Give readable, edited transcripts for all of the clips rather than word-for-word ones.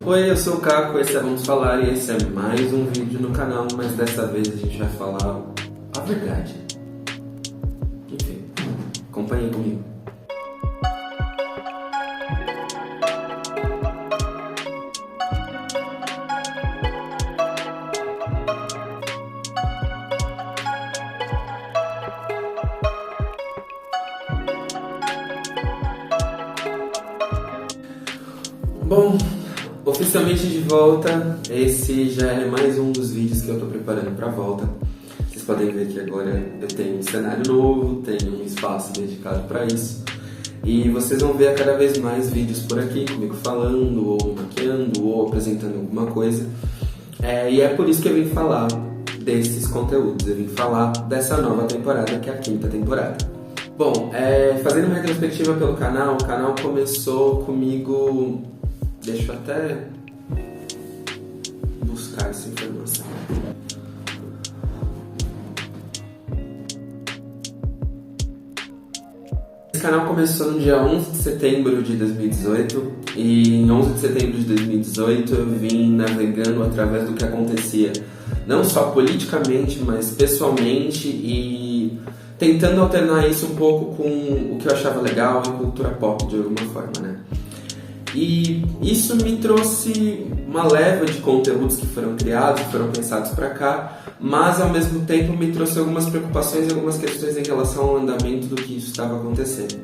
Oi, eu sou o Caco, esse é Vamos Falar e esse é mais um vídeo no canal, mas dessa vez a gente vai falar a verdade. Enfim, acompanhe comigo. Bom, oficialmente de volta, esse já é mais um dos vídeos que eu tô preparando pra volta. Vocês podem ver que agora eu tenho um cenário novo, tenho um espaço dedicado pra isso. E vocês vão ver cada vez mais vídeos por aqui, comigo falando, ou maquiando, ou apresentando alguma coisa. E é por isso que eu vim falar desses conteúdos, eu vim falar dessa nova temporada, que é a 5ª temporada. Bom, fazendo uma retrospectiva pelo canal, o canal começou comigo... Deixa eu até buscar essa informação. Esse canal começou no dia 11 de setembro de 2018 e em 11 de setembro de 2018 eu vim navegando através do que acontecia, não só politicamente, mas pessoalmente, e tentando alternar isso um pouco com o que eu achava legal em cultura pop de alguma forma, né? E isso me trouxe uma leva de conteúdos que foram criados, que foram pensados para cá, mas ao mesmo tempo me trouxe algumas preocupações e algumas questões em relação ao andamento do que isso estava acontecendo.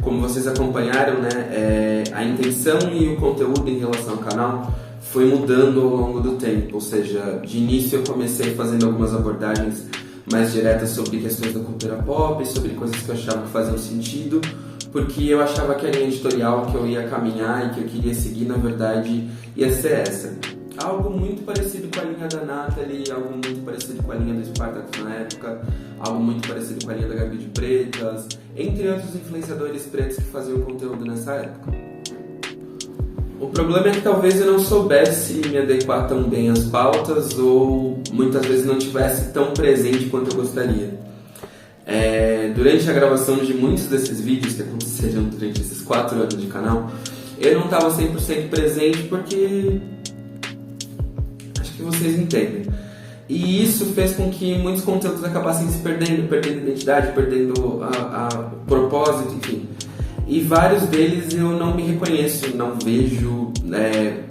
Como vocês acompanharam, né, a intenção e o conteúdo em relação ao canal foi mudando ao longo do tempo, ou seja, de início eu comecei fazendo algumas abordagens mais diretas sobre questões da cultura pop, sobre coisas que eu achava que faziam sentido, porque eu achava que a linha editorial que eu ia caminhar e que eu queria seguir, na verdade, ia ser essa. Algo muito parecido com a linha da Nathalie, algo muito parecido com a linha do Spartacus na época, algo muito parecido com a linha da Gabi de Pretas, entre outros influenciadores pretos que faziam conteúdo nessa época. O problema é que talvez eu não soubesse me adequar tão bem às pautas ou muitas vezes não tivesse tão presente quanto eu gostaria. Durante a gravação de muitos desses vídeos que aconteceram durante esses 4 anos de canal, eu não estava 100% presente porque acho que vocês entendem. E isso fez com que muitos conteúdos acabassem se perdendo identidade, perdendo o propósito, enfim. E vários deles eu não me reconheço, não vejo,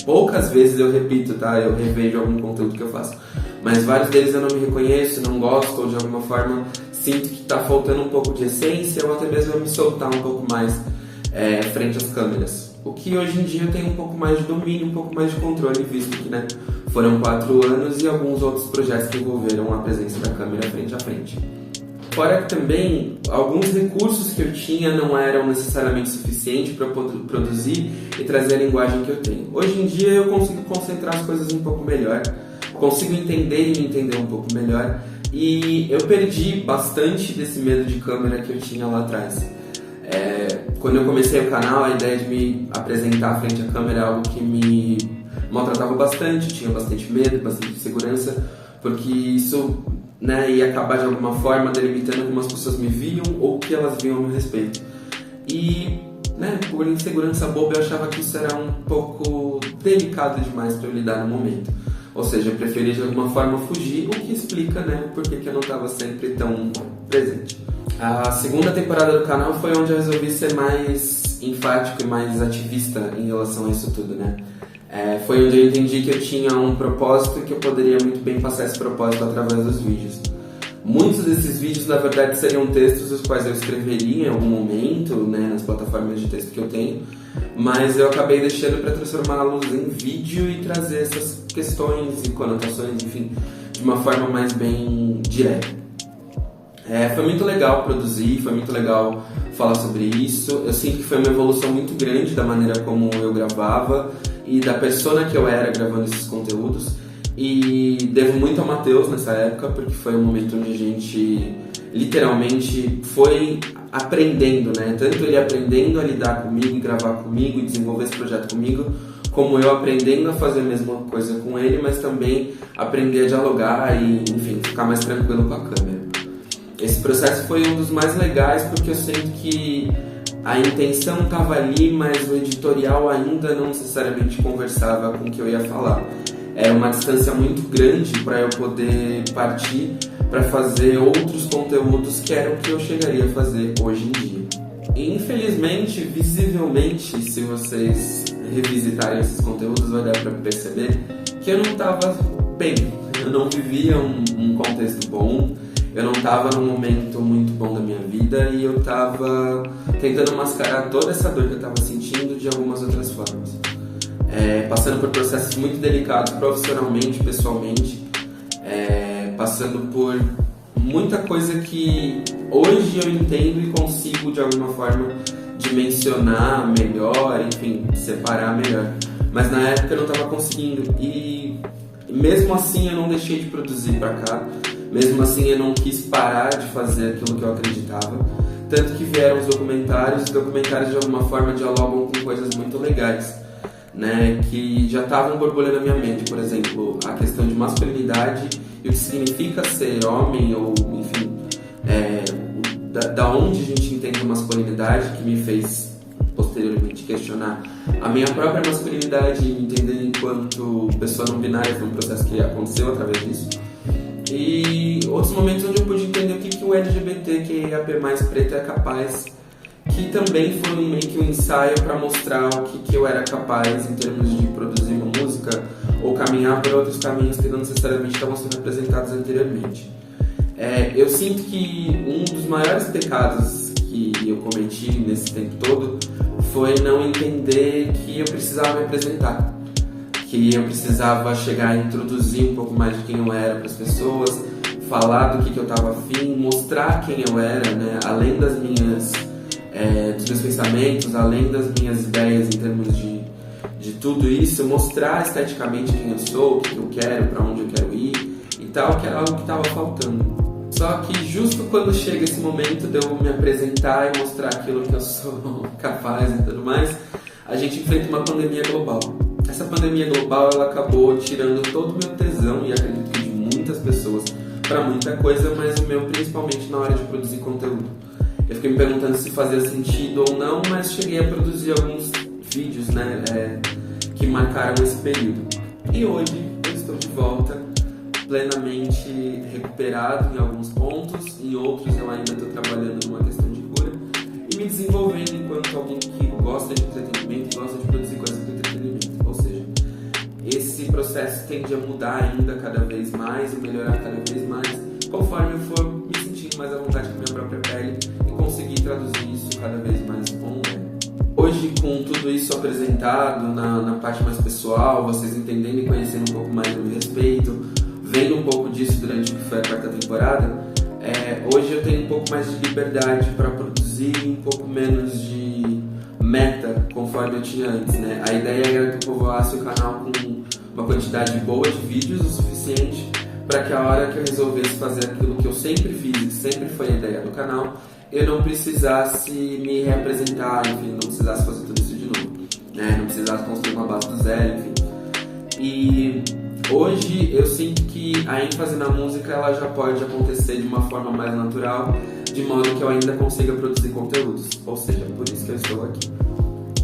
poucas vezes eu repito, tá? Eu revejo algum conteúdo que eu faço. Mas vários deles eu não me reconheço, não gosto, ou de alguma forma sinto que está faltando um pouco de essência, ou até mesmo eu me soltar um pouco mais frente às câmeras. O que hoje em dia eu tenho um pouco mais de domínio, um pouco mais de controle, visto que foram 4 anos e alguns outros projetos que envolveram a presença da câmera frente a frente. Fora que também alguns recursos que eu tinha não eram necessariamente suficientes para produzir e trazer a linguagem que eu tenho. Hoje em dia eu consigo concentrar as coisas um pouco melhor, consigo entender e me entender um pouco melhor, e eu perdi bastante desse medo de câmera que eu tinha lá atrás. Quando eu comecei o canal, a ideia de me apresentar frente à câmera é algo que me maltratava bastante, tinha bastante medo, bastante insegurança, porque isso ia acabar de alguma forma delimitando como as pessoas me viam ou o que elas viam a meu respeito. E por insegurança boba eu achava que isso era um pouco delicado demais para eu lidar no momento. Ou seja, eu preferia de alguma forma fugir, o que explica o porquê que eu não estava sempre tão presente. A 2ª temporada do canal foi onde eu resolvi ser mais enfático e mais ativista em relação a isso tudo, foi onde eu entendi que eu tinha um propósito e que eu poderia muito bem passar esse propósito através dos vídeos. Muitos desses vídeos, na verdade, seriam textos os quais eu escreveria em algum momento, nas plataformas de texto que eu tenho, mas eu acabei deixando para transformá-los em vídeo e trazer essas questões e conotações, enfim, de uma forma mais bem direta. Foi muito legal produzir, foi muito legal falar sobre isso. Eu sinto que foi uma evolução muito grande da maneira como eu gravava e da persona que eu era gravando esses conteúdos. E devo muito ao Matheus nessa época, porque foi um momento onde a gente literalmente foi aprendendo, tanto ele aprendendo a lidar comigo, gravar comigo e desenvolver esse projeto comigo, como eu aprendendo a fazer a mesma coisa com ele, mas também aprender a dialogar e, enfim, ficar mais tranquilo com a câmera. Esse processo foi um dos mais legais porque eu sinto que a intenção estava ali, mas o editorial ainda não necessariamente conversava com o que eu ia falar. Era uma distância muito grande para eu poder partir para fazer outros conteúdos que eram o que eu chegaria a fazer hoje em dia. E, infelizmente, visivelmente, se vocês revisitarem esses conteúdos, vai dar para perceber que eu não estava bem, eu não vivia um contexto bom, eu não estava num momento muito bom da minha vida e eu estava tentando mascarar toda essa dor que eu estava sentindo de algumas outras formas. Passando por processos muito delicados profissionalmente, pessoalmente, passando por muita coisa que hoje eu entendo e consigo de alguma forma dimensionar melhor, enfim, separar melhor. Mas na época eu não estava conseguindo e mesmo assim eu não deixei de produzir para cá, mesmo assim eu não quis parar de fazer aquilo que eu acreditava. Tanto que vieram os documentários de alguma forma dialogam com coisas muito legais, né, que já estavam borbulhando na minha mente. Por exemplo, a questão de masculinidade e o que significa ser homem, ou enfim, da onde a gente entende a masculinidade, que me fez posteriormente questionar a minha própria masculinidade e me entender enquanto pessoa não binária. Foi um processo que aconteceu através disso. E outros momentos onde eu pude entender o que o LGBTQIAP+ preto é capaz, que também foi meio que um ensaio para mostrar o que eu era capaz em termos de produzir uma música ou caminhar por outros caminhos que não necessariamente estavam sendo apresentados anteriormente. Eu sinto que um dos maiores pecados que eu cometi nesse tempo todo foi não entender que eu precisava me apresentar, que eu precisava chegar a introduzir um pouco mais de quem eu era para as pessoas, falar do que eu estava afim, mostrar quem eu era, né? Além das minhas, dos meus pensamentos, além das minhas ideias em termos de tudo isso, mostrar esteticamente quem eu sou, o que eu quero, para onde eu quero ir e tal, que era algo que estava faltando. Só que justo quando chega esse momento de eu me apresentar e mostrar aquilo que eu sou capaz e tudo mais, a gente enfrenta uma pandemia global. Essa pandemia global, ela acabou tirando todo o meu tesão, e acredito que de muitas pessoas, para muita coisa, mas o meu principalmente na hora de produzir conteúdo. Eu fiquei me perguntando se fazia sentido ou não, mas cheguei a produzir alguns vídeos, né, que marcaram esse período. E hoje eu estou de volta, plenamente recuperado em alguns pontos, em outros eu ainda estou trabalhando numa questão de cura e me desenvolvendo enquanto alguém que gosta de entretenimento, gosta de produzir coisas de entretenimento. Ou seja, esse processo tende a mudar ainda cada vez mais e melhorar cada vez mais conforme eu for me sentindo mais à vontade com a minha própria pele e conseguir traduzir isso cada vez mais online. Hoje, com tudo isso apresentado na parte mais pessoal, vocês entendendo e conhecendo um pouco mais do meu respeito, vendo um pouco disso durante o que foi a 4ª temporada, hoje eu tenho um pouco mais de liberdade para produzir, um pouco menos de meta, conforme eu tinha antes, né? A ideia era que eu povoasse o canal com uma quantidade boa de vídeos o suficiente para que a hora que eu resolvesse fazer aquilo que eu sempre fiz, que sempre foi a ideia do canal, eu não precisasse me reapresentar, enfim, não precisasse fazer tudo isso de novo, né? Não precisasse construir uma base do zero, enfim. E hoje eu sinto que a ênfase na música ela já pode acontecer de uma forma mais natural, de modo que eu ainda consiga produzir conteúdos, ou seja, por isso que eu estou aqui.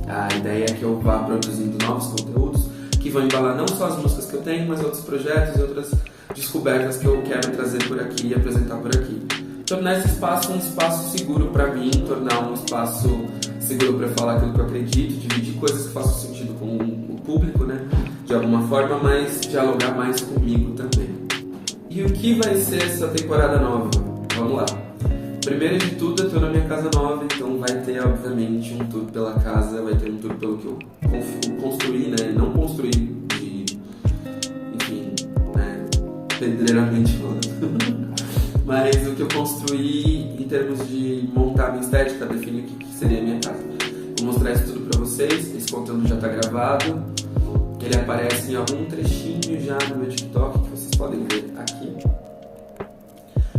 A ideia é que eu vá produzindo novos conteúdos que vão embalar não só as músicas que eu tenho, mas outros projetos e outras descobertas que eu quero trazer por aqui e apresentar por aqui. Tornar esse espaço um espaço seguro para mim, tornar um espaço seguro para falar aquilo que eu acredito, dividir coisas que façam sentido com o público, né? De alguma forma, mas dialogar mais comigo também. E o que vai ser essa temporada nova? Vamos lá. Primeiro de tudo, eu estou na minha casa nova, então vai ter, obviamente, um tour pela casa, vai ter um tour pelo que eu construí, né? Não construí de, enfim, né? Pedreiramente falando. Mas o que eu construí em termos de montar minha estética, definir o que seria a minha casa. Vou mostrar isso tudo para vocês, esse conteúdo já está gravado. Ele aparece em algum trechinho já no meu TikTok, que vocês podem ver aqui.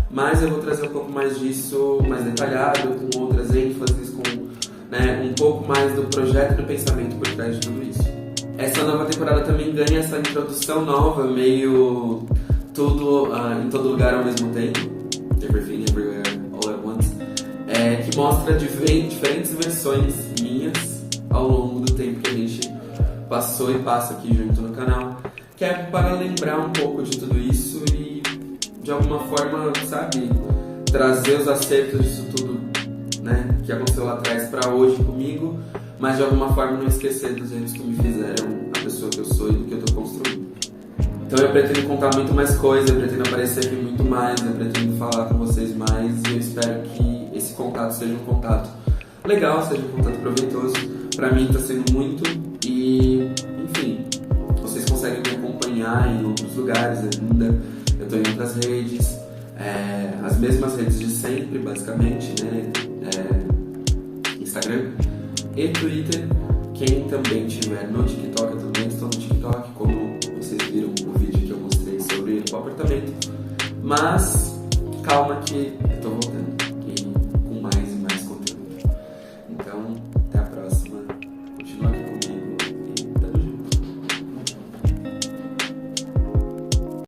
Mas eu vou trazer um pouco mais disso, mais detalhado, com outras ênfases, com, né, um pouco mais do projeto e do pensamento por trás de tudo isso. Essa nova temporada também ganha essa introdução nova, meio tudo em todo lugar ao mesmo tempo. Everything, everywhere, all at once. que mostra diferentes versões minhas ao longo do tempo que a gente passou e passa aqui junto no canal, que é para lembrar um pouco de tudo isso e de alguma forma, sabe, trazer os acertos disso tudo, né, que aconteceu lá atrás para hoje comigo, mas de alguma forma não esquecer dos erros que me fizeram a pessoa que eu sou e do que eu tô construindo. Então eu pretendo contar muito mais coisa, eu pretendo aparecer aqui muito mais, eu pretendo falar com vocês mais e eu espero que esse contato seja um contato legal, seja um contato proveitoso. Pra mim tá sendo muito e, enfim, vocês conseguem me acompanhar em outros lugares ainda, eu tô em outras redes, as mesmas redes de sempre, basicamente, né, Instagram e Twitter. Quem também tiver no TikTok, eu também estou no TikTok, como vocês viram o vídeo que eu mostrei sobre o apartamento. Mas calma que